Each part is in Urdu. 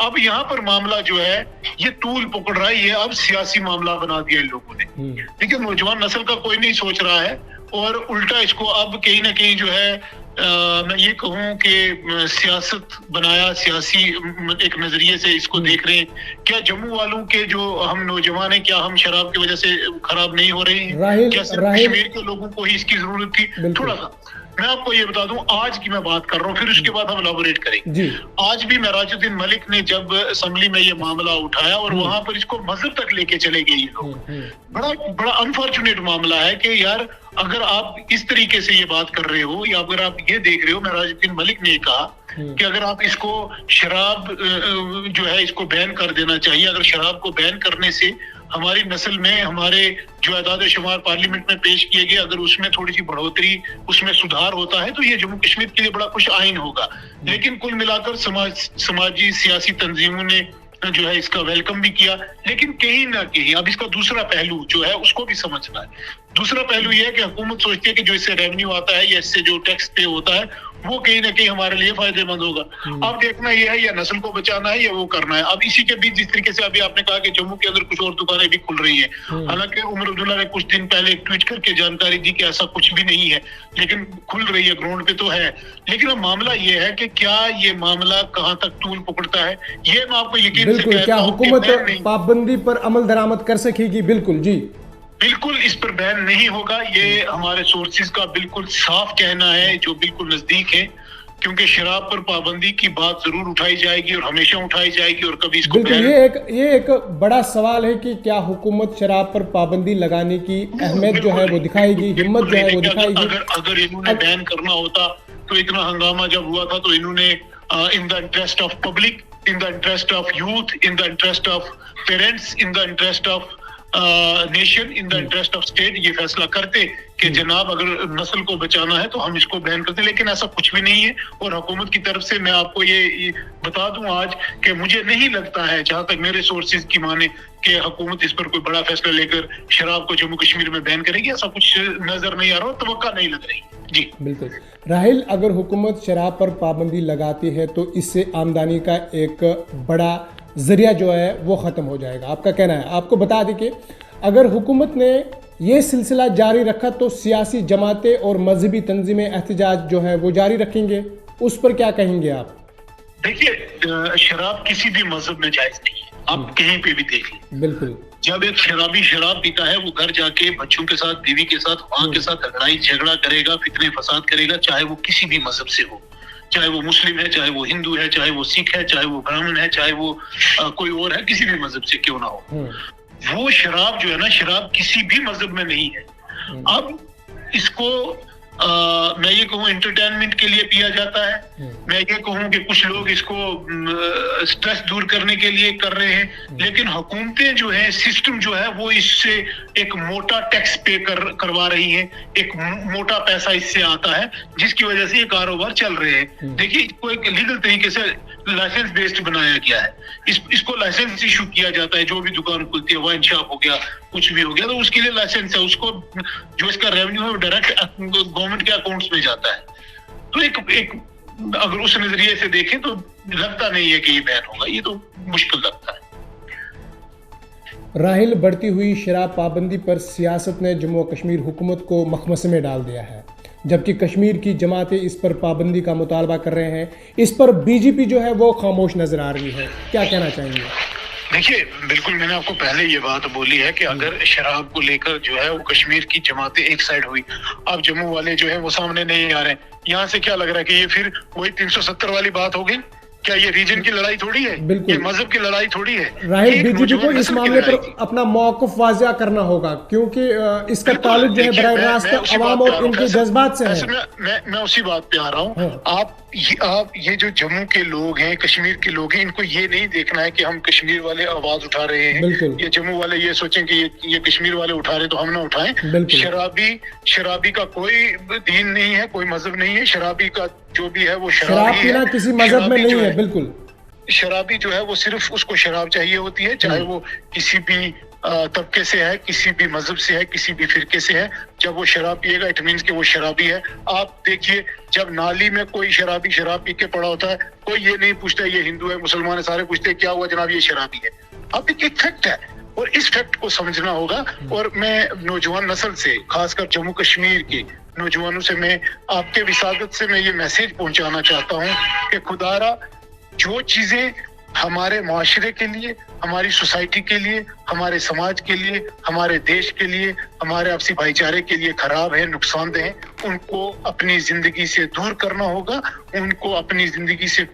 اب یہاں پر معاملہ جو ہے یہ طول پکڑ رہا ہے, یہ اب سیاسی معاملہ بنا دیا ان لوگوں نے. لیکن نوجوان نسل کا کوئی نہیں سوچ رہا ہے, اور الٹا اس کو اب کہیں نہ کہیں جو ہے میں یہ کہوں کہ سیاست بنایا, سیاسی ایک نظریے سے اس کو دیکھ رہے ہیں. کیا جموں والوں کے جو ہم نوجوان ہیں, کیا ہم شراب کی وجہ سے خراب نہیں ہو رہے ہیں؟ کیا صرف کشمیر کے لوگوں کو ہی اس کی ضرورت تھی؟ تھوڑا سا میں آپ کو یہ بتا دوں, آج کی میں بات کر رہا ہوں, پھر اس کے بعد ہم الیبوریٹ کریں گے. آج بھی معراج الدین ملک نے جب اسمبلی میں یہ معاملہ اٹھایا اور وہاں پر اس کو مذہب تک لے کے چلے گئے یہ لوگ, بڑا انفارچونیٹ معاملہ ہے کہ یار اگر آپ اس طریقے سے یہ بات کر رہے ہو, یا اگر آپ یہ دیکھ رہے ہو, معراج الدین ملک نے کہا کہ اگر آپ اس کو شراب جو ہے اس کو بین کر دینا چاہیے, اگر شراب کو بین کرنے سے ہماری نسل میں ہمارے جو اعداد و شمار پارلیمنٹ میں پیش کیے گئے اگر اس میں تھوڑی سی بڑھوتری, اس میں سدھار ہوتا ہے تو یہ جموں کشمیر کے لیے بڑا خوش آئین ہوگا. لیکن کل ملا کر سماجی سیاسی تنظیموں نے جو ہے اس کا ویلکم بھی کیا. لیکن کہیں نہ کہیں اب اس کا دوسرا پہلو جو ہے اس کو بھی سمجھنا ہے. دوسرا پہلو یہ ہے کہ حکومت سوچتی ہے کہ جو اس سے ریونیو آتا ہے یا اس سے جو ٹیکس پے ہوتا ہے وہ کہیں نہ کہیں ہمارے لیے فائدے مند ہوگا. اب دیکھنا یہ ہے یا نسل کو بچانا ہے یا وہ کرنا ہے. اب اسی کے بیچ جس طریقے سے ابھی آپ نے کہا کہ جموں کے اندر کچھ اور دکانیں بھی کھل رہی ہیں, حالانکہ عمر عبداللہ نے کچھ دن پہلے ٹویٹ کر کے جانکاری دی کہ ایسا کچھ بھی نہیں ہے, لیکن کھل رہی ہے, گراؤنڈ پہ تو ہے. لیکن اب معاملہ یہ ہے کہ کیا یہ معاملہ کہاں تک طول پکڑتا ہے, یہ میں آپ کو یقین سے کہتا ہوں کہ حکومت پابندی پر عمل درآمد کر سکے گی. بالکل جی, بالکل اس پر بین نہیں ہوگا. یہ ہمارے سورسز کا بالکل صاف کہنا ہے جو بالکل نزدیک ہے, کیونکہ شراب پر پابندی کی بات ضرور اٹھائی جائے گی اور ہمیشہ اٹھائی جائے گی, اور کبھی اس کو یہ ایک بڑا سوال ہے کہ کیا حکومت شراب پر پابندی لگانے کی اہمیت جو ہے وہ دکھائے گی, ہمت جو ہے وہ دکھائے گی. اگر انہوں نے بین کرنا ہوتا تو اتنا ہنگامہ جب ہوا تھا تو انہوں نے in the interest of public, in the interest of youth, in the interest of parents, in the interest of nation, in the interest of state یہ فیصلہ کرتے کہ جناب اگر نسل کو بچانا ہے تو ہم اس کو بین کرتے. لیکن ایسا کچھ بھی نہیں ہے, اور حکومت کی طرف سے میں آپ کو یہ بتا دوں آج کہ مجھے نہیں لگتا ہے, جہاں تک میرے سورسز کی مانے, کہ حکومت اس پر کوئی بڑا فیصلہ لے کر شراب کو جموں کشمیر میں بین کرے گی. ایسا کچھ نظر نہیں آ رہا, توقع نہیں لگ رہی. جی بالکل. راحل, اگر حکومت شراب پر پابندی لگاتی ہے تو اس سے آمدنی کا ایک بڑا ذریعہ جو ہے وہ ختم ہو جائے گا, آپ کا کہنا ہے. آپ کو بتا دیں کہ اگر حکومت نے یہ سلسلہ جاری رکھا تو سیاسی جماعتیں اور مذہبی تنظیمیں احتجاج جو ہے وہ جاری رکھیں گے, اس پر کیا کہیں گے آپ؟ دیکھیے, شراب کسی بھی مذہب میں جائز نہیں ہے, آپ کہیں پہ بھی دیکھ لیں. بالکل. جب ایک شرابی شراب پیتا ہے وہ گھر جا کے بچوں کے ساتھ, بیوی کے ساتھ, ماں کے ساتھ لڑائی جھگڑا کرے گا, فتنے فساد کرے گا, چاہے وہ کسی بھی مذہب سے ہو, چاہے وہ مسلم ہے, چاہے وہ ہندو ہے, چاہے وہ سکھ ہے, چاہے وہ برہمن ہے, چاہے وہ کوئی اور ہے, کسی بھی مذہب سے کیوں نہ ہو. وہ شراب جو ہے نا, شراب کسی بھی مذہب میں نہیں ہے. اب اس کو میں یہ کہوں انٹرٹینمنٹ کے لیے پیا جاتا ہے, میں یہ کہوں کہ کچھ لوگ اس کو سٹریس دور کرنے کے لیے کر رہے ہیں, لیکن حکومتیں جو ہیں, سسٹم جو ہے وہ اس سے ایک موٹا ٹیکس پے کروا رہی ہیں, ایک موٹا پیسہ اس سے آتا ہے جس کی وجہ سے یہ کاروبار چل رہے ہیں. دیکھیے, اس کو ایک لیگل طریقے سے لائسنس بیسڈ بنایا گیا ہے, اس کو لائسنس ایشو کیا جاتا ہے. جو بھی دکان کھلتی ہے, وائن شاپ ہو گیا, کچھ بھی ہو گیا, تو اس کے لیے لائسنس ہے. اس کو جو اس کا ریونیو ہے وہ ڈائریکٹ گورنمنٹ کے اکاؤنٹس میں جاتا ہے. تو ایک اگر اس نظریے سے دیکھیں تو لگتا نہیں ہے کہ یہ بین ہوگا, یہ تو مشکل لگتا ہے. راحل, بڑھتی ہوئی شراب پابندی پر سیاست نے جموں و کشمیر حکومت کو مخمصے میں ڈال دیا ہے, جبکہ کشمیر کی جماعتیں اس پر پابندی کا مطالبہ کر رہے ہیں. اس پر بی جے پی جو ہے وہ خاموش نظر آ رہی ہے, کیا کہنا چاہیں گے؟ دیکھیے, بالکل میں نے آپ کو پہلے یہ بات بولی ہے کہ اگر شراب کو لے کر جو ہے وہ کشمیر کی جماعتیں ایک سائڈ ہوئی, اب جموں والے جو ہے وہ سامنے نہیں آ رہے ہیں, یہاں سے کیا لگ رہا ہے کہ یہ پھر وہی 370 والی بات ہوگی. کیا یہ ریجن کی لڑائی تھوڑی ہے, یہ مذہب کی لڑائی تھوڑی ہے. راحل, بی جے پی کو اس معاملے پر اپنا موقف واضح کرنا ہوگا, کیونکہ اس کا تعلق جو ہے براہ راست عوام اور ان کے جذبات سے ہے. میں اسی بات پہ آ رہا ہوں. آپ یہ جو جموں کے لوگ ہیں, کشمیر کے لوگ ہیں, ان کو یہ نہیں دیکھنا ہے کہ ہم کشمیر والے آواز اٹھا رہے ہیں, یہ جموں والے یہ سوچیں کہ یہ کشمیر والے اٹھا رہے تو ہم نہ اٹھائیں. شرابی کا کوئی دین نہیں ہے, کوئی مذہب نہیں ہے. شرابی کا جو بھی ہے وہ شراب پینا کسی مذہب میں نہیں ہے. بالکل. شرابی جو ہے وہ صرف اس کو شراب چاہیے ہوتی ہے, چاہے وہ کسی بھی طبقے سے ہے, کسی بھی مذہب سے ہے, کسی بھی فرقے سے ہے, جب وہ شراب پیے گا اٹ مینس کہ وہ شرابی ہے. آپ دیکھیے جب نالی میں کوئی شرابی شراب پی کے پڑا ہوتا ہے, کوئی یہ نہیں پوچھتا یہ ہندو ہے مسلمان ہے, سارے پوچھتے کیا ہوا جناب یہ شرابی ہے. اب ایک فیکٹ ہے اور اس فیکٹ کو سمجھنا ہوگا. اور میں نوجوان نسل سے, خاص کر جموں کشمیر کی نوجوانوں سے, میں آپ کے وسادت سے میں یہ میسج پہنچانا چاہتا ہوں کہ خدا را جو چیزیں ہمارے معاشرے کے لیے, ہماری سوسائٹی کے لیے, ہمارے سماج کے لیے, ہمارے دیش کے لیے, ہمارے آپسی بھائی چارے کے لیے خراب ہیں, نقصان دہ ہیں, ان کو اپنی زندگی سے دور کرنا ہوگا, ان کو اپنی زندگی سے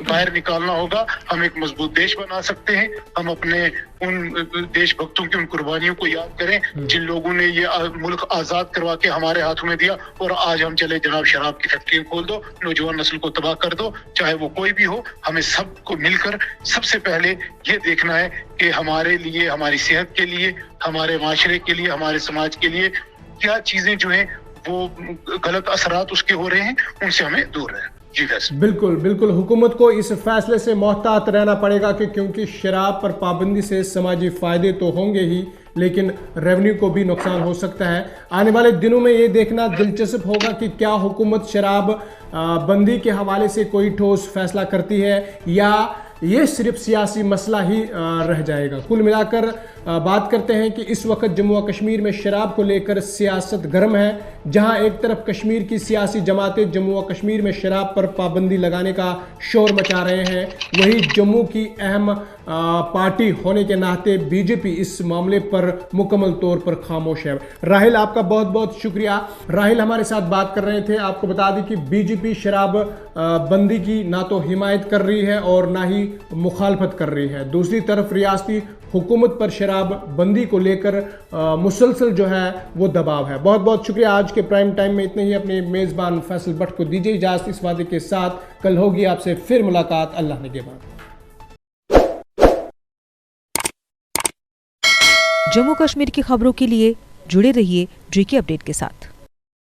باہر نکالنا ہوگا. ہم ایک مضبوط دیش بنا سکتے ہیں. ہم اپنے ان دیش بھکتوں کی ان قربانیوں کو یاد کریں جن لوگوں نے یہ ملک آزاد کروا کے ہمارے ہاتھوں میں دیا, اور آج ہم چلے جناب شراب کی فیکٹری کھول دو, نوجوان نسل کو تباہ کر دو, چاہے وہ کوئی بھی ہو. ہمیں سب کو مل کر سب سے پہلے یہ دیکھنا ہے کہ ہمارے لیے, ہماری صحت کے لیے, ہمارے معاشرے کے لیے, ہمارے سماج کے لیے کیا چیزیں جو ہیں وہ غلط اثرات اس کے ہو رہے ہیں, ان سے ہمیں دور رہیں. بالکل بالکل, حکومت کو اس فیصلے سے محتاط رہنا پڑے گا کہ کیونکہ شراب پر پابندی سے سماجی فائدے تو ہوں گے ہی, لیکن ریونیو کو بھی نقصان ہو سکتا ہے. آنے والے دنوں میں یہ دیکھنا دلچسپ ہوگا کہ کیا حکومت شراب بندی کے حوالے سے کوئی ٹھوس فیصلہ کرتی ہے یا یہ صرف سیاسی مسئلہ ہی رہ جائے گا. کل ملا کر بات کرتے ہیں کہ اس وقت جموں و کشمیر میں شراب کو لے کر سیاست گرم ہے. جہاں ایک طرف کشمیر کی سیاسی جماعتیں جموں و کشمیر میں شراب پر پابندی لگانے کا شور مچا رہے ہیں, وہی جموں کی اہم پارٹی ہونے کے ناطے بی جے پی اس معاملے پر مکمل طور پر خاموش ہے. راہل, آپ کا بہت بہت شکریہ. راہل ہمارے ساتھ بات کر رہے تھے. آپ کو بتا دیں کہ بی جے پی شراب بندی کی نہ تو حمایت کر رہی ہے اور نہ ہی مخالفت کر رہی ہے. دوسری طرف ریاستی حکومت پر شراب بندی کو لے کر مسلسل جو ہے وہ دباؤ ہے. بہت بہت شکریہ. آج کے پرائم ٹائم میں اتنے ہی. اپنے میزبان فیصل بٹ کو دیجیے اجازت اس وعدے کے ساتھ کل ہوگی آپ سے پھر ملاقات. اللہ نگہبان. جموں کشمیر کی خبروں کے لیے جڑے رہیے جی کے اپڈیٹ کے ساتھ.